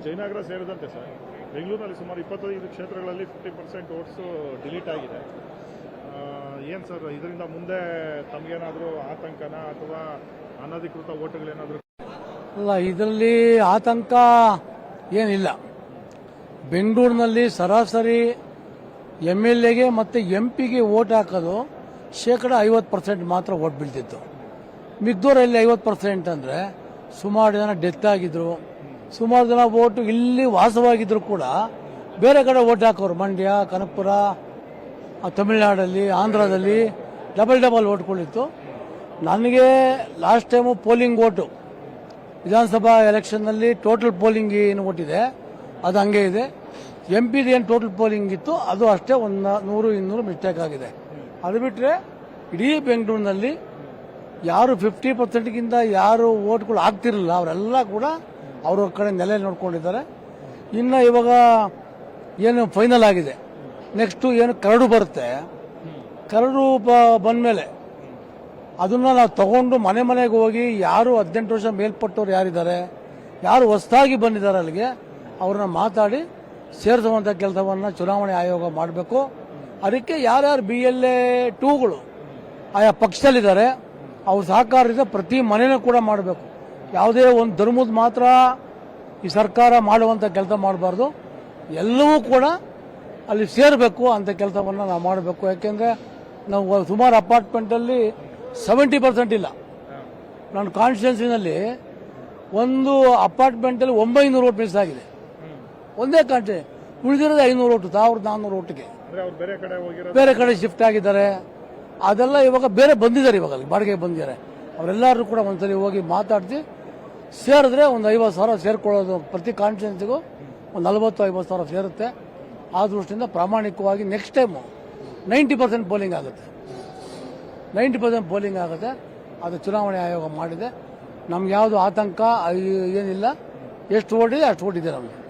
ಜಯನಗರ ಸೇರಿದಂತೆ ಸರ್ ಬೆಂಗಳೂರಿನಲ್ಲಿ ಸುಮಾರು 25 ಕ್ಷೇತ್ರಗಳಲ್ಲಿ 50% ವೋಟ್ಸ್ ಡಿಲೀಟ್ ಆಗಿದೆ. ಏನು ಸರ್ ಇದರಿಂದ ಮುಂದೆ ತಮಗೇನಾದರೂ ಆತಂಕನ ಅಥವಾ ಅನಧಿಕೃತ ವೋಟ್ಗಳೇನಾದರೂ? ಅಲ್ಲ, ಇದರಲ್ಲಿ ಆತಂಕ ಏನಿಲ್ಲ. ಬೆಂಗಳೂರಿನಲ್ಲಿ ಸರಾಸರಿ MLAಗೆ ಮತ್ತು MP ಗೆ ವೋಟ್ ಹಾಕೋದು 50% ಮಾತ್ರ ವೋಟ್ ಬೀಳ್ತಿತ್ತು. ಮಿಗ್ದೂರಲ್ಲಿ 50% ಅಂದರೆ ಸುಮಾರು ಜನ ಡೆತ್ ಆಗಿದ್ರು, ಸುಮಾರು ಜನ ವೋಟು ಇಲ್ಲಿ ವಾಸವಾಗಿದ್ರು ಕೂಡ ಬೇರೆ ಕಡೆ ವೋಟ್ ಹಾಕೋರು. ಮಂಡ್ಯ, ಕನಕಪುರ, ತಮಿಳುನಾಡಲ್ಲಿ, ಆಂಧ್ರದಲ್ಲಿ ಡಬಲ್ ವೋಟ್ಗಳಿತ್ತು. ನನಗೆ ಲಾಸ್ಟ್ ಟೈಮು ಪೋಲಿಂಗ್ ವೋಟು ವಿಧಾನಸಭಾ ಎಲೆಕ್ಷನ್ನಲ್ಲಿ ಟೋಟಲ್ ಪೋಲಿಂಗ್ ಏನು ಓಟಿದೆ ಅದು ಹಂಗೆ ಇದೆ. MP ಏನು ಟೋಟಲ್ ಪೋಲಿಂಗ್ ಇತ್ತು ಅದು ಅಷ್ಟೇ 100-200 ಮಿಸ್ಟೇಕ್ ಆಗಿದೆ. ಅದು ಬಿಟ್ಟರೆ ಇಡೀ ಬೆಂಗಳೂರಿನಲ್ಲಿ ಯಾರು 50%ಗಿಂತ ಯಾರು ವೋಟ್ಗಳು ಆಗ್ತಿರಲಿಲ್ಲ ಅವರೆಲ್ಲ ಕೂಡ ಅವ್ರ ಕಡೆ ನೆಲೆ ನೋಡ್ಕೊಂಡಿದ್ದಾರೆ. ಇನ್ನು ಇವಾಗ ಏನು ಫೈನಲ್ ಆಗಿದೆ, ನೆಕ್ಸ್ಟು ಏನು ಕರಡು ಬರುತ್ತೆ, ಕರಡು ಬಂದಮೇಲೆ ಅದನ್ನು ನಾವು ತಗೊಂಡು ಮನೆಗೆ ಹೋಗಿ ಯಾರು 18 ವರ್ಷ ಮೇಲ್ಪಟ್ಟವ್ರು ಯಾರಿದ್ದಾರೆ, ಯಾರು ಹೊಸದಾಗಿ ಬಂದಿದ್ದಾರೆ ಅಲ್ಲಿಗೆ ಅವ್ರನ್ನ ಮಾತಾಡಿ ಸೇರಿಸುವಂಥ ಕೆಲಸವನ್ನು ಚುನಾವಣೆ ಆಯೋಗ ಮಾಡಬೇಕು. ಅದಕ್ಕೆ ಯಾರ್ಯಾರು BLA 2ಗಳು ಆಯಾ ಪಕ್ಷದಲ್ಲಿದ್ದಾರೆ ಅವ್ರ ಸಹಕಾರದಿಂದ ಪ್ರತಿ ಮನೆಯೂ ಕೂಡ ಮಾಡಬೇಕು. ಯಾವುದೇ ಒಂದು ಧರ್ಮದ ಮಾತ್ರ ಈ ಸರ್ಕಾರ ಮಾಡುವಂಥ ಕೆಲಸ ಮಾಡಬಾರ್ದು, ಎಲ್ಲವೂ ಕೂಡ ಅಲ್ಲಿ ಸೇರಬೇಕು ಅಂತ ಕೆಲಸವನ್ನು ನಾವು ಮಾಡಬೇಕು. ಯಾಕೆಂದರೆ ನಾವು ಸುಮಾರು ಅಪಾರ್ಟ್ಮೆಂಟಲ್ಲಿ 70% ಇಲ್ಲ. ನನ್ನ ಕಾನ್ಸ್ಟಿಟ್ಯೂನ್ಸಿನಲ್ಲಿ ಒಂದು ಅಪಾರ್ಟ್ಮೆಂಟಲ್ಲಿ 900 ವೋಟ್ ಮಿಸ್ ಆಗಿದೆ. ಒಂದೇ ಕಾನ್ಸ್ಟಿಟ್ಯೂನ್ಸಿ ಉಳಿದಿರೋದು 500 ವೋಟು, 1400 ವೋಟಿಗೆ ಬೇರೆ ಕಡೆ ಶಿಫ್ಟ್ ಆಗಿದ್ದಾರೆ. ಅದೆಲ್ಲ ಇವಾಗ ಬೇರೆ ಬಂದಿದ್ದಾರೆ, ಇವಾಗ ಬಾಡಿಗೆ ಬಂದಿದ್ದಾರೆ. ಅವರೆಲ್ಲರೂ ಕೂಡ ಒಂದ್ಸಲಿ ಹೋಗಿ ಮಾತಾಡ್ತಿ ಸೇರಿದ್ರೆ ಒಂದು 50,000 ಸೇರ್ಕೊಳ್ಳೋದು. ಪ್ರತಿ ಕಾನ್ಸ್ಟಿಟ್ಯೂನ್ಸಿಗೂ ಒಂದು 40-50 ಸಾವಿರ ಸೇರುತ್ತೆ. ಆ ದೃಷ್ಟಿಯಿಂದ ಪ್ರಾಮಾಣಿಕವಾಗಿ ನೆಕ್ಸ್ಟ್ ಟೈಮು 90% ಪೋಲಿಂಗ್ ಆಗುತ್ತೆ. 90% ಪೋಲಿಂಗ್ ಆಗುತ್ತೆ. ಅದು ಚುನಾವಣೆ ಆಯೋಗ ಮಾಡಿದೆ. ನಮ್ಗೆ ಯಾವುದು ಆತಂಕ ಏನಿಲ್ಲ. ಎಷ್ಟು ಓಟಿದೆ ಅಷ್ಟು ಓಟಿದೆ ನಮಗೆ.